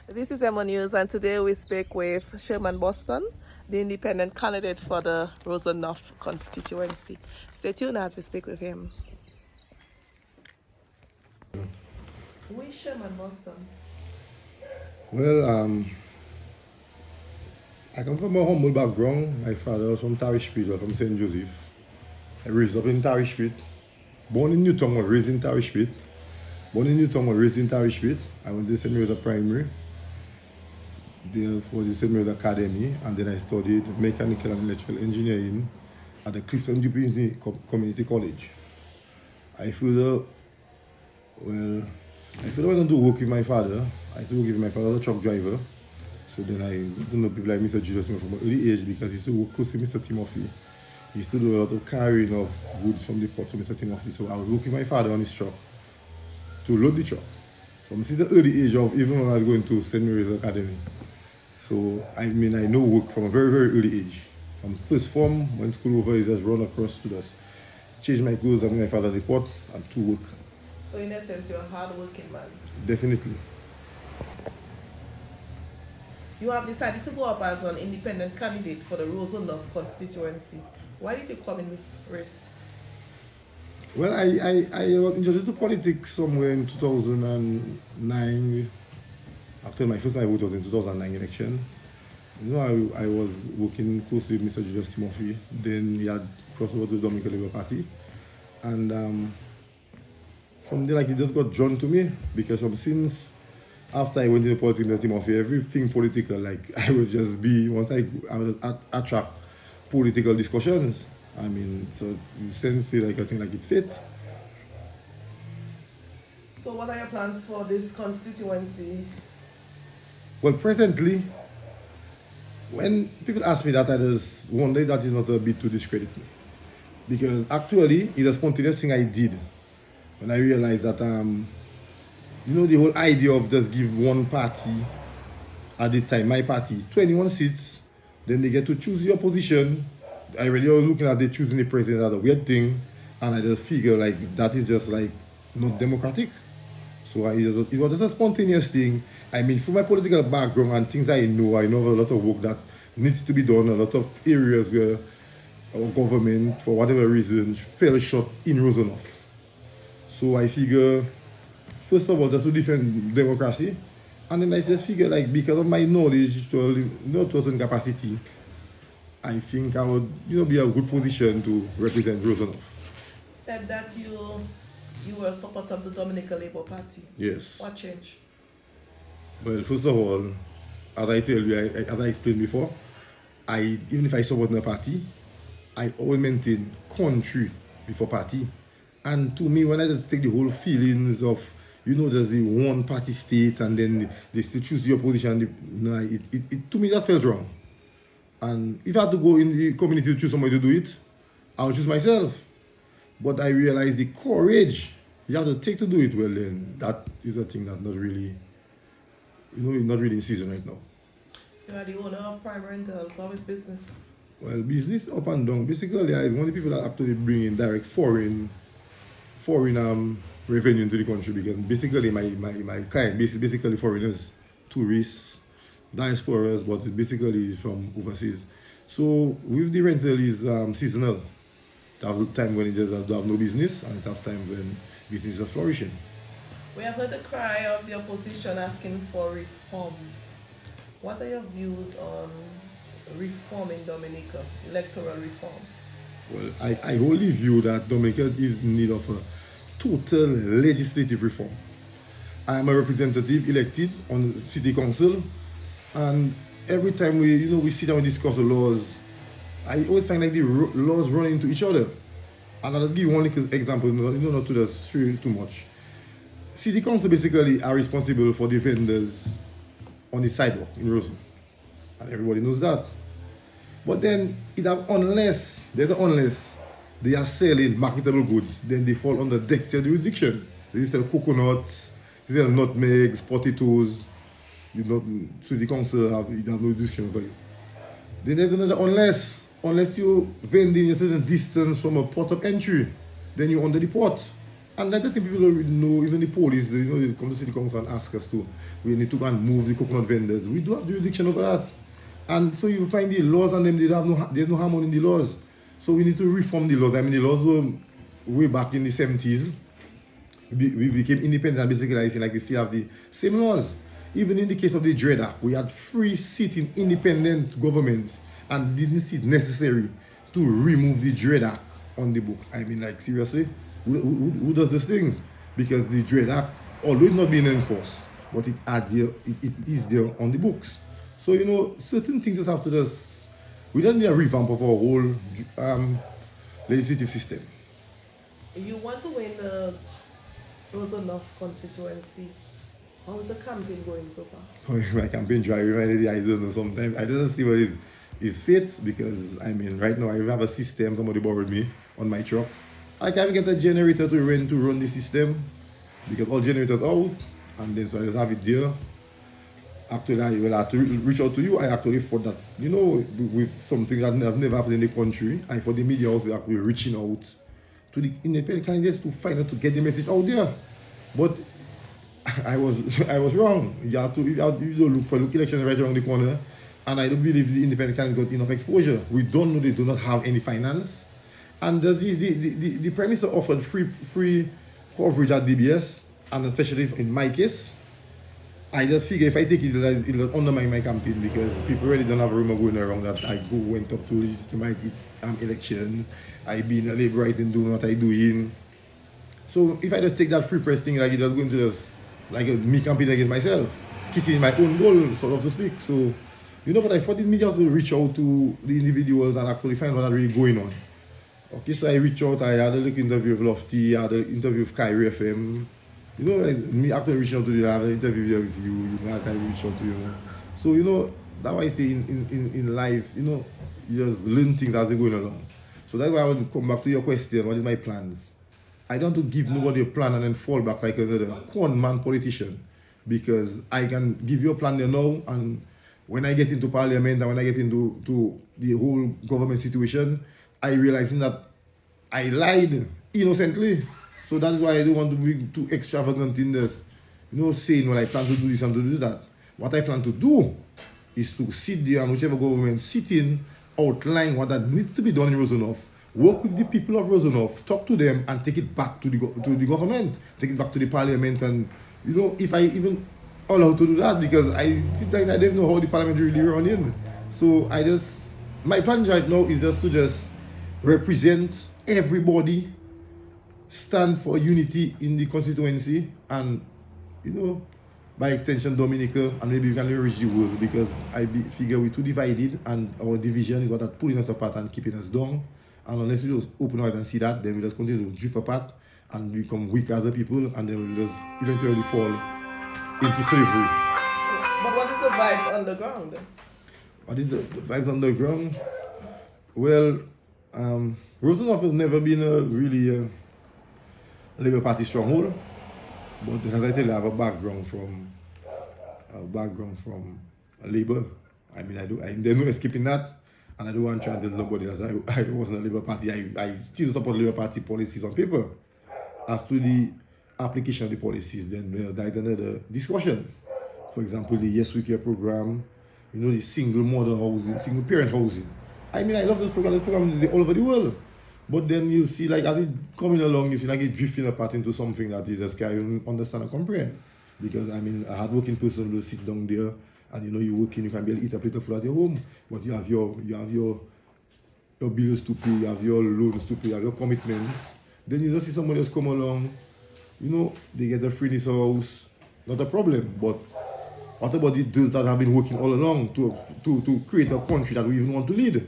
This is Emma News, and today we speak with Sherman, the independent candidate for the Roseau North constituency. Stay tuned as we speak with him. Who is Sherman Boston? Well, I come from a humble background. My father was from Tarish Street, from St. Joseph. I raised up in Tarish Street. Born in Newton, raised in Tarish Street. Raised in Tarish Street. I went to St. Mary's Primary, there for the St. Mary's Academy, and then I studied mechanical and electrical engineering at the Clifton Jupiter Community College. I feel I want to work with my father. I used to work with my father as a truck driver. So then I used to know people like Mr. Julius from an early age because he used to work close to Mr. Timothy. He used to do a lot of carrying of goods from the port to Mr. Timothy. So I would work with my father on his truck to load the truck. From since the early age of even when I was going to St. Mary's Academy. So I know work from a very, very early age. From first form, when school over, is just run across to just change my clothes and my father report and to work. So in essence, you're a hard-working man. Definitely. You have decided to go up as an independent candidate for the Roseau North constituency. Why did you come in this race? Well, I was introduced to politics somewhere in 2009. After my first time I voted was in 2009 election. You know, I was working closely with Mr. Julius Timothy. Then he had crossed over to the Dominica Labour Party. And from there, it just got drawn to me because since after I went into politics with Timothy, everything political, I would just be, once I would attract political discussions. So you sense feel like I think it fits. So what are your plans for this constituency? Well, presently, when people ask me that, I just wonder that is not a bit to discredit me. Because actually, it's a spontaneous thing I did when I realized that, the whole idea of just give one party at the time, my party, 21 seats, then they get to choose your position. I really was looking at they choosing the president as a weird thing, and I just figure that is just not democratic. So it was just a spontaneous thing. For my political background and things I know a lot of work that needs to be done, a lot of areas where our government, for whatever reason, fell short in Roseau North. So I figure, first of all, just to defend democracy, and then I just figure because of my knowledge to a certain capacity, I think I would be a good position to represent Roseau North. Said that you were a supporter of the Dominica Labour Party. Yes. What changed? Well, first of all, as I tell you, as I explained before, even if I support a party, I always maintain country before party. And to me, when I just take the whole feelings of, there's the one party state and then they still choose the opposition, it to me that felt wrong. And if I had to go in the community to choose somebody to do it, I would choose myself. But I realized the courage you have to take to do it, well then, that is a thing that's not really, not really in season right now. You are the owner of Prime Rentals. How is business? Well, business up and down. Basically, I'm one of the people that actually bring in direct foreign revenue into the country because basically my client basically foreigners, tourists, diasporas, but it's basically from overseas. So with the rental is seasonal. There have time when it does have no business and it have times when business is flourishing. We have heard the cry of the opposition asking for reform. What are your views on reform in Dominica, electoral reform? Well, I wholly view that Dominica is in need of a total legislative reform. I am a representative elected on the city council, and every time we sit down and discuss the laws, I always find the laws run into each other. And I'll just give one little example, not to just stray too much. City council basically are responsible for the vendors on the sidewalk in Roseau. And everybody knows that. But then, unless they are selling marketable goods, then they fall under Dexter jurisdiction. So you sell coconuts, you sell nutmegs, potatoes, so the council have no jurisdiction for you. Then there's another unless you vend in a certain distance from a port of entry, then you're under the port. And I don't think people don't really know, even the police, they come to city council and ask us to, we need to go and move the coconut vendors. We do have jurisdiction over that. And so you find the laws on them, there's no harmony in the laws. So we need to reform the laws. I mean, the laws were way back in the 70s. We became independent and basically I say like we still have the same laws. Even in the case of the Dread Act, we had free sitting independent governments and didn't see it necessary to remove the Dread Act on the books. I mean, like seriously, who does these things? Because the Dread Act, although it's not being enforced, but it is there on the books. So certain things just have to we don't need a revamp of our whole legislative system. You want to win the Roseau constituency. How is the campaign going so far? My campaign drive, I don't know sometimes. I just see what is fit because I mean right now I have a system somebody borrowed me on my truck. I can't get a generator to run the system because all generators out and then so I just have it there. Actually I will have to reach out to you. I actually thought that with something that has never happened in the country and for the media also actually reaching out to the independent candidates to find out to get the message out there. But I was wrong. You don't look for elections right around the corner, and I don't believe the independent candidates got enough exposure. We don't know they do not have any finance, and the Prime Minister offered free coverage at DBS, and especially in my case, I just figure if I take it, it'll undermine my campaign because people really don't have a rumor going around that I went up to legitimate election, I been a labor right in doing what I doing. So if I just take that free press thing, like it just going to just like me campaigning against myself, kicking in my own goal, so to speak. So, but I thought the media has to reach out to the individuals and actually find out what's really going on. Okay, so I reached out, I had a look interview with Lofty, I had an interview with Kyrie FM. Me actually reaching out to you, I have an interview with you, I reach out to you. So, that's why I say in life, you just learn things as you're going along. So that's why I want to come back to your question, what is my plans? I don't want to give nobody a plan and then fall back like another con man politician because I can give you a plan there now and when I get into parliament and when I get into the whole government situation, I realizing that I lied innocently. So that's why I don't want to be too extravagant in this, saying well I plan to do this and to do that. What I plan to do is to sit there and whichever government sitting, outline what that needs to be done in Roseau, work with the people of Roseau, talk to them and take it back to the government, take it back to the parliament and if I even allowed to do that because I sit there and I don't know how the parliament really running. So my plan right now is just to represent everybody, stand for unity in the constituency and by extension Dominica and maybe we can reach the world because I figure we're too divided and our division is what that's pulling us apart and keeping us down. And unless we just open our eyes and see that, then we just continue to drift apart and become weak as a people, and then we'll just eventually fall into slavery. But what is the vibes underground? What is the vibes underground? Well, Roseau has never been a really Labour Party stronghold, but as I tell you, I have a background from Labour. I mean, there's no escaping that. And I don't want to try and tell nobody that I wasn't a Labour Party. I still support Labour Party policies on paper. As to the application of the policies, then there's another discussion. For example, the Yes We Care program, the single mother housing, single parent housing. I mean, I love this program all over the world. But then you see, like, as it's coming along, you see, like, it drifting apart into something that you just can't understand or comprehend. Because, I mean, a hardworking person will sit down there and you're working, you can barely eat a plate of food at your home, but you have your bills to pay, you have your loans to pay, you have your commitments. Then you just see somebody else come along, they get a free in his house, not a problem. But what about those that have been working all along to create a country that we even want to lead?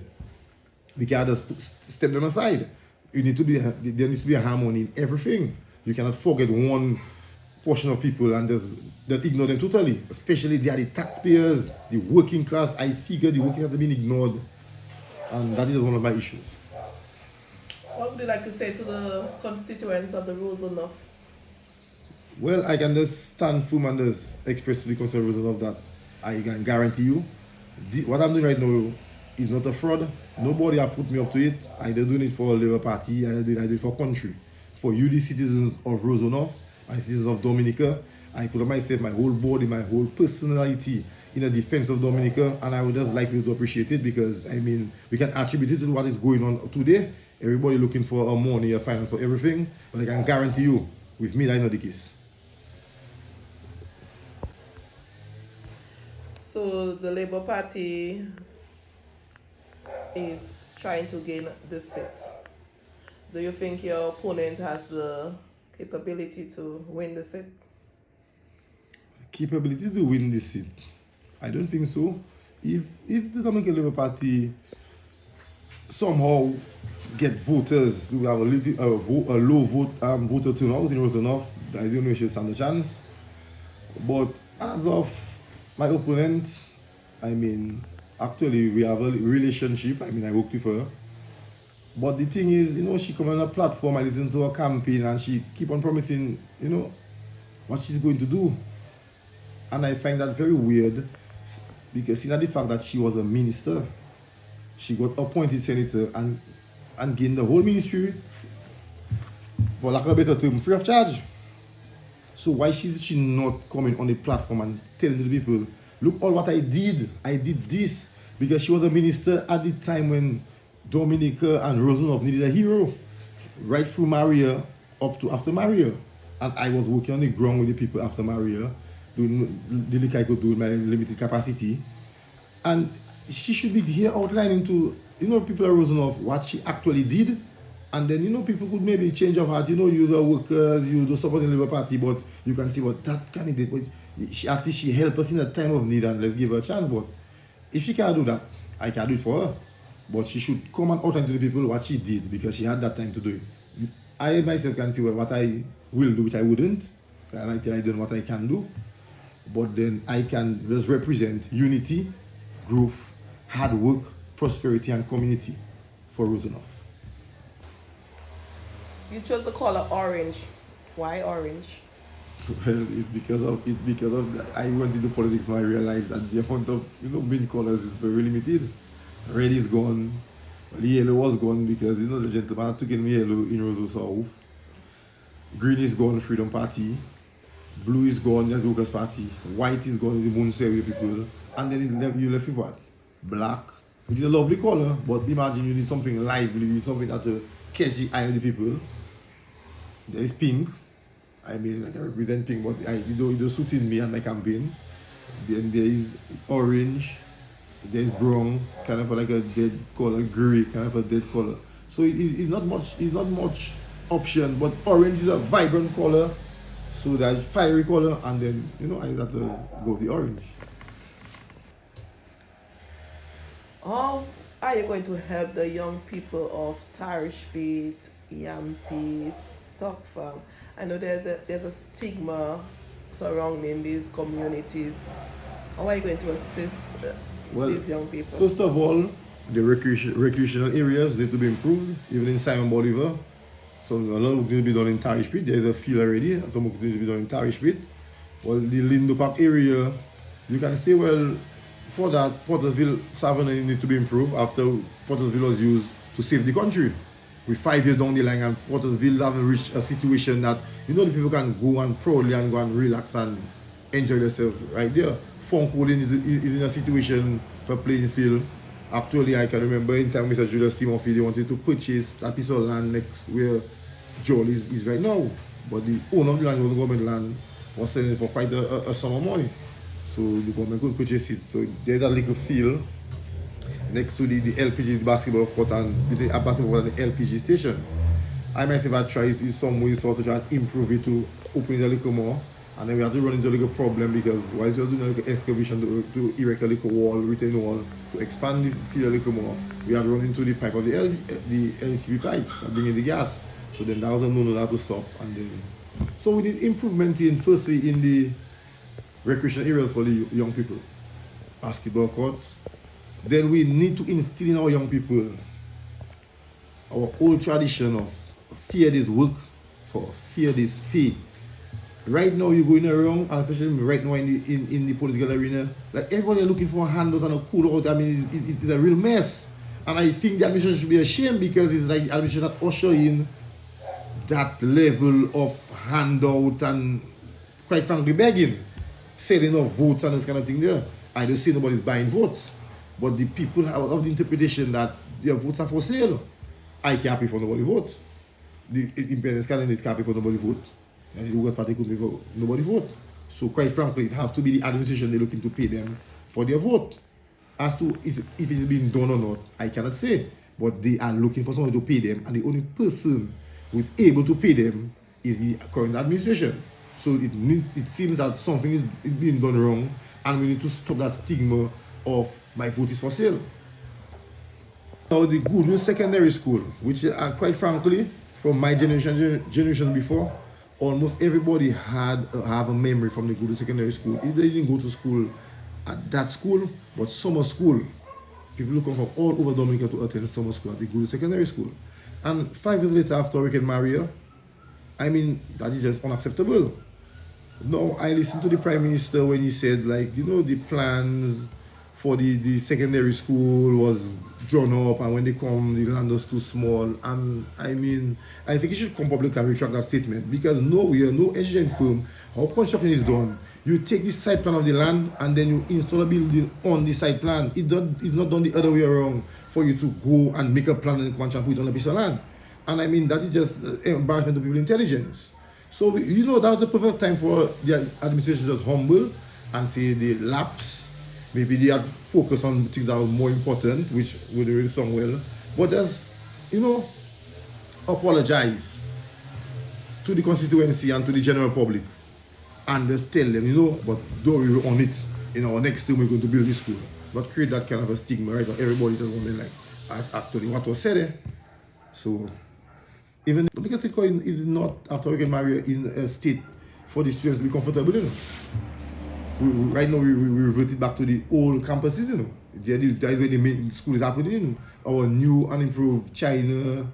We can't just step them aside. There needs to be a harmony in everything. You cannot forget one portion of people and just ignore them totally. Especially they are the taxpayers, the working class. I figure the working class have been ignored, and that is one of my issues. So what would you like to say to the constituents of the Roseau? Well, I can just stand firm and just express to the constituents of that I can guarantee you, what I'm doing right now is not a fraud. Nobody has put me up to it. I don't do it for a Labour Party. I do it for country. for you, the citizens of Roseau and citizens of Dominica. I put myself, my whole body, my whole personality in the defense of Dominica, and I would just like you to appreciate it because, I mean, we can attribute it to what is going on today. Everybody looking for money, a finance, for everything, but I can guarantee you, with me, that's not the case. So the Labour Party is trying to gain the seat. Do you think your opponent has the capability to win the seat? Capability to win this seat? I don't think so. If the Dominican Labour Party somehow get voters to have a low voter turnout in Roseau, I don't know if she'll stand a chance. But as of my opponent, I mean, actually we have a relationship. I mean, I worked with her. But the thing is, she come on a platform, I listen to her campaign, and she keep on promising, what she's going to do. And I find that very weird because the fact that she was a minister, she got appointed senator and gained the whole ministry, for lack of a better term, free of charge. So why is she not coming on the platform and telling the people, look all what I did this, because she was a minister at the time when Dominica and Roseau needed a hero, right through Maria up to after Maria. And I was working on the ground with the people after Maria, doing the little I could do in my limited capacity. And she should be here outlining to, people at Roseau what she actually did. And then, people could maybe change of heart. You the workers, you the supporting Labour Party, but you can see what that candidate, but at least she helped us in a time of need and let's give her a chance. But if she can't do that, I can do it for her. But she should come and outline to the people what she did because she had that time to do it. I myself can see what I will do, which I wouldn't. And I tell I don't know what I can do. But then I can just represent unity, growth, hard work, prosperity, and community for Roseau. You chose the color orange. Why orange? Well, it's because of that. I went into politics and I realized that the amount of main colors is very limited. Red is gone. Well, the yellow was gone because the gentleman took in yellow in Roseau South. Green is gone, Freedom Party. Blue is gone, the Workers Party. White is gone, the Moonseria people. And then you left with what? Black, which is a lovely color, but imagine you need something lively, you need something that will catch the eye of the people. There is pink. I mean, I can represent pink, but it don't suit in me and my campaign. Then there is orange. There is brown, kind of like a dead color, gray, kind of a dead color. So it's not much option, but orange is a vibrant color. So there's fiery color, and then I have to go with the orange. How are you going to help the young people of Tarish Pit, Yampi, Stock Farm? I know there's a stigma surrounding these communities. How are you going to assist these young people? First of all, the recreational areas need to be improved, even in Simon Bolivar. So a lot of work needs to be done in Tarish Pit. There's a field already, and some work needs to be done in Tarish Pit. Well, the Lindo Park area, you can say, well, for that, Pottersville Savannah need to be improved after Pottersville was used to save the country. With 5 years down the line, and Pottersville haven't reached a situation that the people can go and proudly and go and relax and enjoy themselves right there. Fonkolding is in a situation for playing field. Actually, I can remember in time Mr. Julius Timothy, they wanted to purchase that piece of land next where Joel is right now. But the owner of the land was government land, was selling it for quite a sum of money. So the government could purchase it. So there's a little field next to the LPG basketball court and between a basketball court and the LPG station. I myself have tried in some ways also try and improve it to open it a little more. And then we have to run into a little problem because whilst we are doing a little excavation to erect a little wall, retaining wall, to expand the field a little more, we have run into the pipe of the LTV pipe that bring in the gas. So then that was a no-no that to stop. And then, so we need improvement firstly in the recreation areas for the young people, basketball courts. Then we need to instill in our young people our old tradition of fear this work for fear this pay. Right now you're going around, and especially right now in the political arena, like everybody is looking for a handout and a cool out. I mean, it's a real mess. And I think the administration should be ashamed because it's like the administration that usher in that level of handout and, quite frankly, begging, selling of votes and this kind of thing there. I don't see nobody's buying votes. But the people have the interpretation that their votes are for sale. I can't pay for nobody vote. The independence candidate can't pay for nobody vote. And the Workers' Party couldn't pay for nobody vote. So quite frankly, it has to be the administration they're looking to pay them for their vote. As to if it's being done or not, I cannot say. But they are looking for someone to pay them, and the only person who is able to pay them is the current administration. So it seems that something is being done wrong, and we need to stop that stigma of my vote is for sale. Now the Good Secondary School, which quite frankly, from my generation before, almost everybody have a memory from the Good Secondary School. If they didn't go to school at that school, but summer school, people who come from all over Dominica to attend summer school at the Good Secondary School. And 5 years later, after we can marry her, I mean, that is just unacceptable. No, I listened to the Prime Minister when he said, like, you know, the plans for the secondary school was drawn up, and when they come, the land was too small. And I mean, I think he should come public and retract that statement, because nowhere, no engineering firm, how construction is done, you take the site plan of the land and then you install a building on the site plan. It's not done the other way around for you to go and make a plan and come and put it on a piece of land. And I mean, that is just embarrassment to people's intelligence. So, you know, that was the perfect time for the administration to just humble and say they lapse. Maybe they had focused on things that were more important, which would really sound well. But just, you know, apologize to the constituency and to the general public. And just tell them, you know, but don't worry on it. You know, next time we're going to build this school. But create that kind of a stigma, right? Everybody doesn't want to like, actually what was said there. So, even because it's is not, after we can marry in a state for the students to be comfortable, you know. Right now, we reverted back to the old campuses, you know. That is where the main school is happening, you know. Our new and improved China,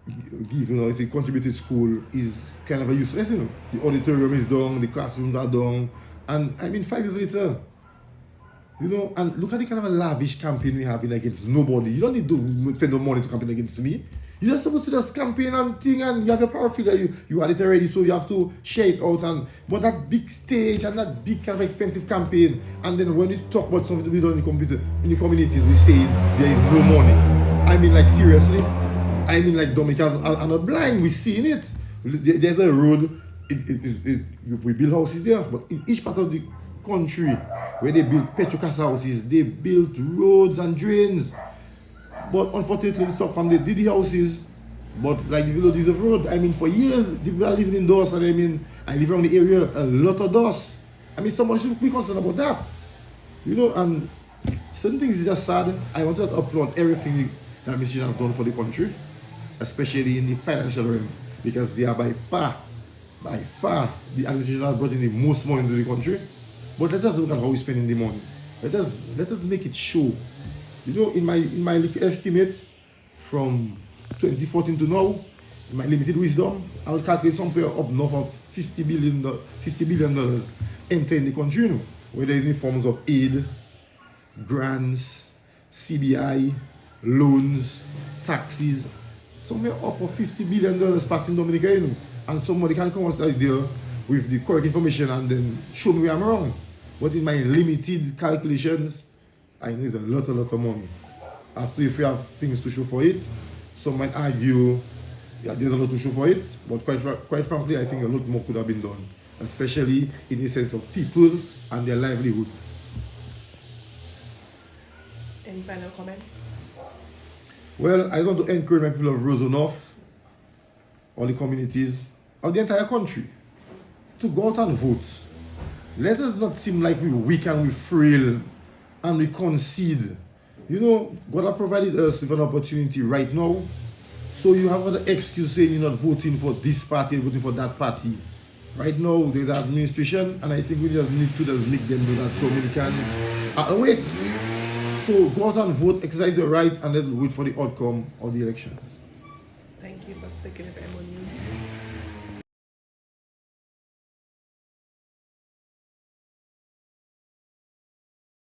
you know, it's a contributed school, is kind of a useless, you know. The auditorium is down, the classrooms are down, and I mean, 5 years later, you know, and look at the kind of a lavish campaign we have in against nobody. You don't need to spend no money to campaign against me. You're just supposed to just campaign and thing, and you have your power figure, you had it already, so you have to share it out. And but that big stage and that big kind of expensive campaign, and then when you talk about something to be done in the communities, we say there is no money. I mean, like, seriously. I mean, like, Dominica are not blind. We're seeing it. There's a road. We build houses there, but in each part of the country where they build petrocasa houses, they build roads and drains. But unfortunately, the stock from they did the houses, but like the villages of road, I mean, for years, the people are living indoors, and I mean, I live around the area, a lot of dust. I mean, someone should be concerned about that. You know, and certain things is just sad. I want to applaud everything the administration has done for the country, especially in the financial realm, because they are by far, the administration has brought in the most money into the country. But let us look at how we're spending the money. Let us make it show. You know, in my estimate, from 2014 to now, in my limited wisdom, I would calculate somewhere up north of $50 billion entering the country, you know, whether it's in forms of aid, grants, CBI, loans, taxes, somewhere up of $50 billion passing Dominica, you know, and somebody can come out there with the correct information and then show me where I'm wrong. But in my limited calculations, I need a lot of money. As to if we have things to show for it, some might argue, yeah, there's a lot to show for it, but quite frankly, I think a lot more could have been done, especially in the sense of people and their livelihoods. Any final comments? Well, I want to encourage my people of Roseau North, all the communities, of the entire country, to go out and vote. Let us not seem like we're weak and we're frail and we concede. You know, God has provided us with an opportunity right now. So you have another excuse saying you're not voting for this party, voting for that party. Right now, there's an administration, and I think we just need to just make them know that Dominicans are awake. So go out and vote, exercise your right, and then wait for the outcome of the elections. Thank you for sticking with